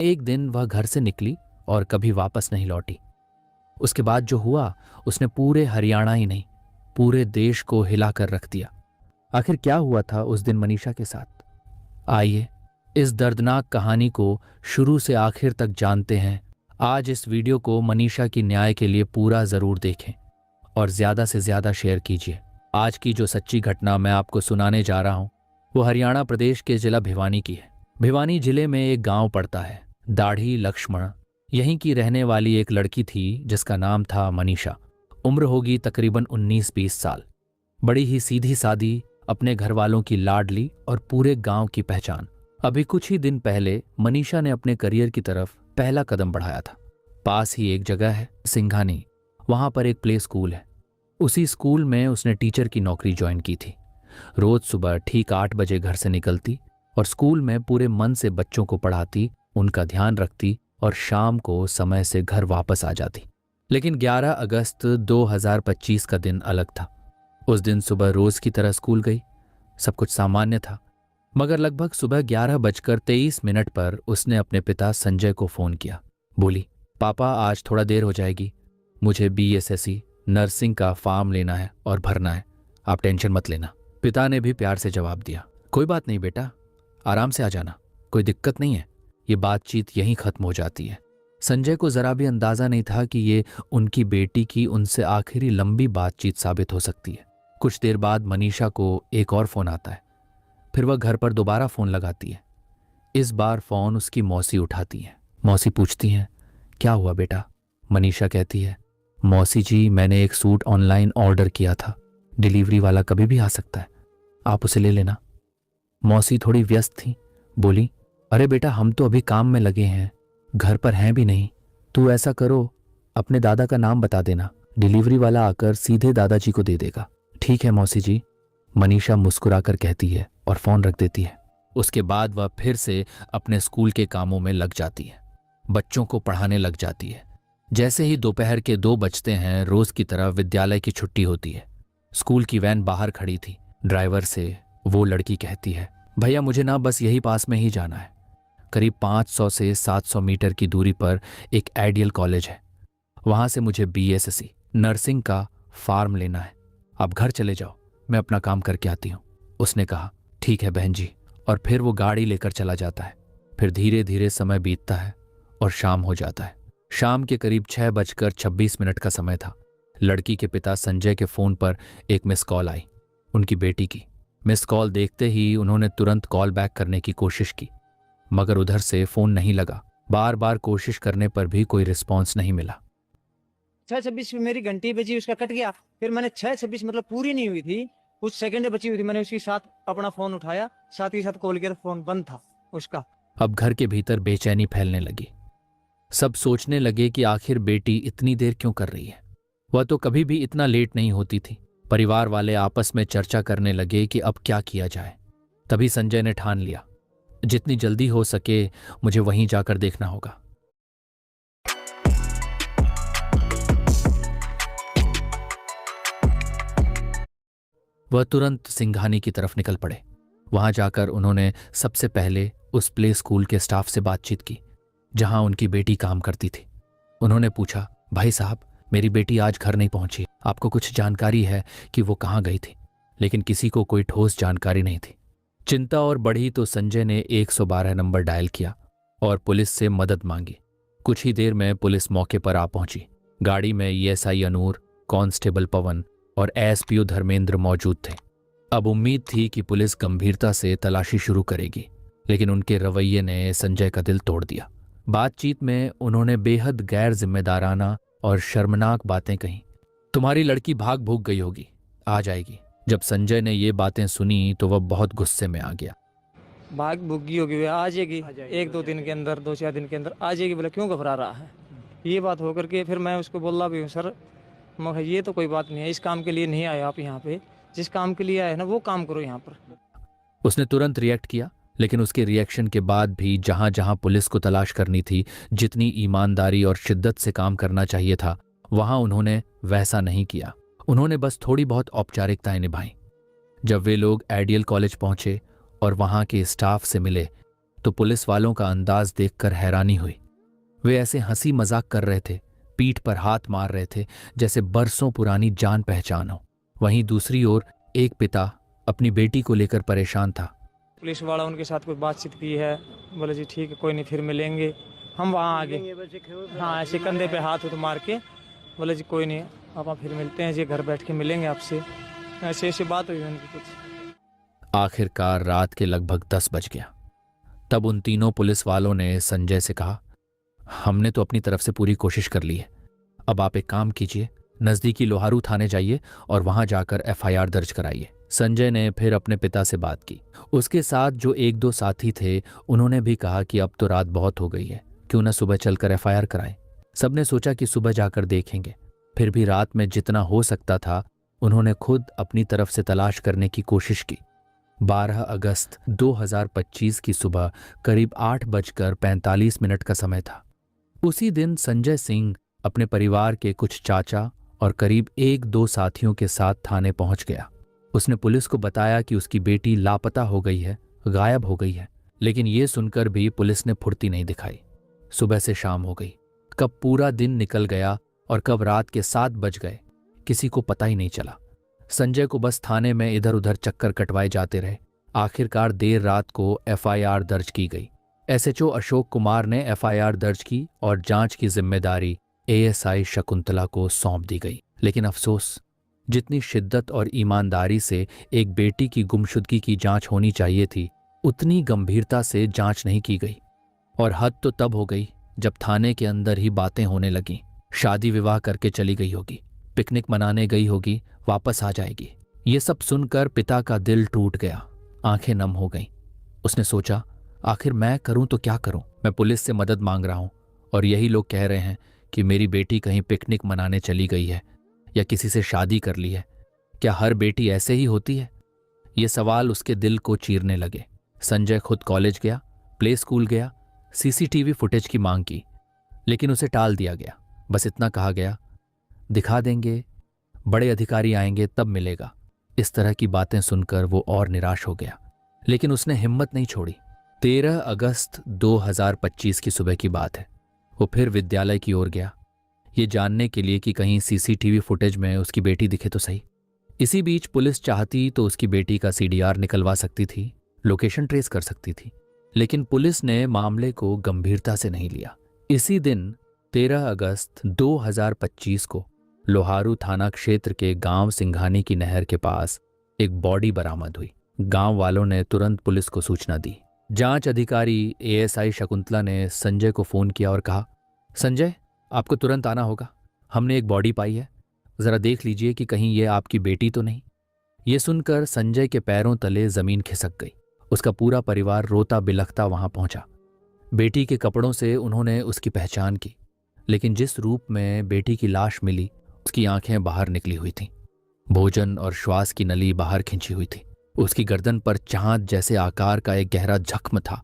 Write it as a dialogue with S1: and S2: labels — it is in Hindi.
S1: एक दिन वह घर से निकली और कभी वापस नहीं लौटी। उसके बाद जो हुआ उसने पूरे हरियाणा ही नहीं पूरे देश को हिला कर रख दिया। आखिर क्या हुआ था उस दिन मनीषा के साथ? आइए इस दर्दनाक कहानी को शुरू से आखिर तक जानते हैं। आज इस वीडियो को मनीषा की न्याय के लिए पूरा जरूर देखें और ज्यादा से ज्यादा शेयर कीजिए। आज की जो सच्ची घटना मैं आपको सुनाने जा रहा हूं वो हरियाणा प्रदेश के जिला भिवानी की है। भिवानी जिले में एक गांव पड़ता है, दाढ़ी लक्ष्मण। यहीं की रहने वाली एक लड़की थी जिसका नाम था मनीषा। उम्र होगी तकरीबन 19-20 साल। बड़ी ही सीधी सादी, अपने घर वालों की लाडली और पूरे गांव की पहचान। अभी कुछ ही दिन पहले मनीषा ने अपने करियर की तरफ पहला कदम बढ़ाया था। पास ही एक जगह है सिंघानी, वहां पर एक प्ले स्कूल है। उसी स्कूल में उसने टीचर की नौकरी ज्वाइन की थी। रोज सुबह ठीक 8 बजे घर से निकलती और स्कूल में पूरे मन से बच्चों को पढ़ाती, उनका ध्यान रखती और शाम को समय से घर वापस आ जाती। लेकिन 11 अगस्त 2025 का दिन अलग था। उस दिन सुबह रोज की तरह स्कूल गई। सब कुछ सामान्य था, मगर लगभग सुबह 11:23 पर उसने अपने पिता संजय को फोन किया। बोली, पापा आज थोड़ा देर हो जाएगी, मुझे बीएसएससी नर्सिंग का फॉर्म लेना है और भरना है, आप टेंशन मत लेना। पिता ने भी प्यार से जवाब दिया, कोई बात नहीं बेटा, आराम से आ जाना, कोई दिक्कत नहीं है। ये बातचीत यहीं खत्म हो जाती है। संजय को जरा भी अंदाजा नहीं था कि ये उनकी बेटी की उनसे आखिरी लंबी बातचीत साबित हो सकती है। कुछ देर बाद मनीषा को एक और फोन आता है। फिर वह घर पर दोबारा फोन लगाती है। इस बार फोन उसकी मौसी उठाती है। मौसी पूछती हैं, क्या हुआ बेटा? मनीषा कहती है, मौसी जी मैंने एक सूट ऑनलाइन ऑर्डर किया था, डिलीवरी वाला कभी भी आ सकता है, आप उसे ले लेना। मौसी थोड़ी व्यस्त थी, बोली, अरे बेटा हम तो अभी काम में लगे हैं, घर पर हैं भी नहीं। तू ऐसा करो, अपने दादा का नाम बता देना, डिलीवरी वाला आकर सीधे दादाजी को दे देगा। ठीक है मौसी जी, मनीषा मुस्कुराकर कहती है और फोन रख देती है। उसके बाद वह फिर से अपने स्कूल के कामों में लग जाती है, बच्चों को पढ़ाने लग जाती है। जैसे ही दोपहर के 2 बजते हैं, रोज की तरह विद्यालय की छुट्टी होती है। स्कूल की वैन बाहर खड़ी थी। ड्राइवर से वो लड़की कहती है, भैया मुझे ना बस यही पास में ही जाना है। करीब 500 से 700 मीटर की दूरी पर एक आइडियल कॉलेज है, वहां से मुझे बीएससी नर्सिंग का फॉर्म लेना है। आप घर चले जाओ, मैं अपना काम करके आती हूँ। उसने कहा, ठीक है बहन जी, और फिर वो गाड़ी लेकर चला जाता है। फिर धीरे धीरे समय बीतता है और शाम हो जाता है। शाम के करीब 6:26 का समय था। लड़की के पिता संजय के फोन पर एक मिस कॉल आई, उनकी बेटी की। मिस कॉल देखते ही उन्होंने तुरंत कॉल बैक करने की कोशिश की, मगर उधर से फोन नहीं लगा। बार बार कोशिश करने पर भी कोई रिस्पॉन्स नहीं मिला।
S2: 6:26 में मेरी घंटी बजी, उसका कट गया। फिर मैंने 6:26 मतलब पूरी नहीं हुई थी, कुछ सेकंड बची हुई थी, मैंने उसके साथ अपना फोन उठाया, साथ ही साथ कॉल किया, फोन बंद था उसका।
S1: अब घर के भीतर बेचैनी फैलने लगी। सब सोचने लगे कि आखिर बेटी इतनी देर क्यों कर रही है, वह तो कभी भी इतना लेट नहीं होती थी। परिवार वाले आपस में चर्चा करने लगे कि अब क्या किया जाए। तभी संजय ने ठान लिया, जितनी जल्दी हो सके मुझे वहीं जाकर देखना होगा। वह तुरंत सिंघानी की तरफ निकल पड़े। वहां जाकर उन्होंने सबसे पहले उस प्ले स्कूल के स्टाफ से बातचीत की जहां उनकी बेटी काम करती थी। उन्होंने पूछा, भाई साहब मेरी बेटी आज घर नहीं पहुंची, आपको कुछ जानकारी है कि वो कहाँ गई थी? लेकिन किसी को कोई ठोस जानकारी नहीं थी। चिंता और बढ़ी तो संजय ने 112 नंबर डायल किया और पुलिस से मदद मांगी। कुछ ही देर में पुलिस मौके पर आ पहुंची। गाड़ी में ईएसआई अनूर, कांस्टेबल पवन और एसपीओ धर्मेंद्र मौजूद थे। अब उम्मीद थी कि पुलिस गंभीरता से तलाशी शुरू करेगी, लेकिन उनके रवैये ने संजय का दिल तोड़ दिया। बातचीत में उन्होंने बेहद गैर जिम्मेदाराना और शर्मनाक बातें कहीं। तुम्हारी लड़की भाग भूग गई होगी, आ जाएगी। जब संजय ने ये बातें सुनी तो वह बहुत गुस्से में आ गया।
S2: भाग भुग्गी होगी, आ जाएगी 1-2 दिन के अंदर, 2-4 दिन के अंदर आ जाएगी। बोला क्यों घबरा रहा है? ये बात होकर के फिर मैं उसको बोला भी हूँ, सर मगर ये तो कोई बात नहीं है, इस काम के लिए नहीं आए आप यहाँ पे, जिस काम के लिए आए ना वो काम करो यहाँ पर।
S1: उसने तुरंत रिएक्ट किया, लेकिन उसके रिएक्शन के बाद भी जहां जहां पुलिस को तलाश करनी थी, जितनी ईमानदारी और शिद्दत से काम करना चाहिए था, वहां उन्होंने वैसा नहीं किया। उन्होंने बस थोड़ी बहुत औपचारिकताएं निभाई। जब वे लोग आइडियल कॉलेज पहुंचे और वहां के स्टाफ से मिले तो पुलिस वालों का अंदाज देखकर हैरानी हुई। वे ऐसे हंसी मजाक कर रहे थे, पीठ पर हाथ मार रहे थे, जैसे बरसों पुरानी जान पहचान हो। वहीं दूसरी ओर एक पिता अपनी बेटी को लेकर परेशान था।
S2: पुलिस वाला उनके साथ कोई बातचीत की है, बोले जी ठीक है कोई नहीं फिर मिलेंगे। हम वहाँ आगे, हाँ ऐसे कंधे पे हाथ उठ मार के बोले जी कोई नहीं आप फिर मिलते हैं जी, घर बैठ के मिलेंगे आपसे। ऐसे ऐसी बात हुई उनकी कुछ।
S1: आखिरकार रात के लगभग 10 बज गया। तब उन तीनों पुलिस वालों ने संजय से कहा, हमने तो अपनी तरफ से पूरी कोशिश कर ली है, अब आप एक काम कीजिए, नजदीकी लोहारू थाने जाइए और वहां जाकर एफआईआर दर्ज कराइए। संजय ने फिर अपने पिता से बात की। उसके साथ जो एक दो साथी थे उन्होंने भी कहा कि अब तो रात बहुत हो गई है, क्यों न सुबह चलकर एफआईआर कराएं। सबने सोचा कि सुबह जाकर देखेंगे। फिर भी रात में जितना हो सकता था उन्होंने खुद अपनी तरफ से तलाश करने की कोशिश की। 12 अगस्त 2025 की सुबह करीब 8:45 का समय था। उसी दिन संजय सिंह अपने परिवार के कुछ चाचा और करीब 1-2 साथियों के साथ थाने पहुंच गया। उसने पुलिस को बताया कि उसकी बेटी लापता हो गई है, गायब हो गई है। लेकिन यह सुनकर भी पुलिस ने फुर्ती नहीं दिखाई। सुबह से शाम हो गई, कब पूरा दिन निकल गया और कब रात के 7 बज गए किसी को पता ही नहीं चला। संजय को बस थाने में इधर उधर चक्कर कटवाए जाते रहे। आखिरकार देर रात को एफआईआर दर्ज की गई। एसएचओ अशोक कुमार ने एफआईआर दर्ज की और जांच की जिम्मेदारी एएसआई शकुंतला को सौंप दी गई। लेकिन अफसोस, जितनी शिद्दत और ईमानदारी से एक बेटी की गुमशुदगी की जांच होनी चाहिए थी, उतनी गंभीरता से जांच नहीं की गई। और हद तो तब हो गई जब थाने के अंदर ही बातें होने लगीं। शादी विवाह करके चली गई होगी, पिकनिक मनाने गई होगी, वापस आ जाएगी। ये सब सुनकर पिता का दिल टूट गया, आंखें नम हो गईं। उसने सोचा, आखिर मैं करूं तो क्या करूं? मैं पुलिस से मदद मांग रहा हूं और यही लोग कह रहे हैं कि मेरी बेटी कहीं पिकनिक मनाने चली गई है या किसी से शादी कर ली है। क्या हर बेटी ऐसे ही होती है? ये सवाल उसके दिल को चीरने लगे। संजय खुद कॉलेज गया, प्ले स्कूल गया, सीसीटीवी फुटेज की मांग की, लेकिन उसे टाल दिया गया। बस इतना कहा गया, दिखा देंगे, बड़े अधिकारी आएंगे तब मिलेगा। इस तरह की बातें सुनकर वो और निराश हो गया, लेकिन उसने हिम्मत नहीं छोड़ी। 13 अगस्त 2025 की सुबह की बात है। वो फिर विद्यालय की ओर गया, ये जानने के लिए कि कहीं सीसीटीवी फुटेज में उसकी बेटी दिखे तो सही। इसी बीच पुलिस चाहती तो उसकी बेटी का सीडीआर निकलवा सकती थी, लोकेशन ट्रेस कर सकती थी, लेकिन पुलिस ने मामले को गंभीरता से नहीं लिया। इसी दिन 13 अगस्त 2025 को लोहारू थाना क्षेत्र के गांव सिंघानी की नहर के पास एक बॉडी बरामद हुई। गांव वालों ने तुरंत पुलिस को सूचना दी। जांच अधिकारी एएसआई शकुंतला ने संजय को फोन किया और कहा, संजय आपको तुरंत आना होगा, हमने एक बॉडी पाई है, जरा देख लीजिए कि कहीं ये आपकी बेटी तो नहीं। ये सुनकर संजय के पैरों तले जमीन खिसक गई। उसका पूरा परिवार रोता बिलखता वहां पहुंचा। बेटी के कपड़ों से उन्होंने उसकी पहचान की, लेकिन जिस रूप में बेटी की लाश मिली उसकी आंखें बाहर निकली हुई थीं, भोजन और श्वास की नली बाहर खिंची हुई थी। उसकी गर्दन पर चांद जैसे आकार का एक गहरा जख्म था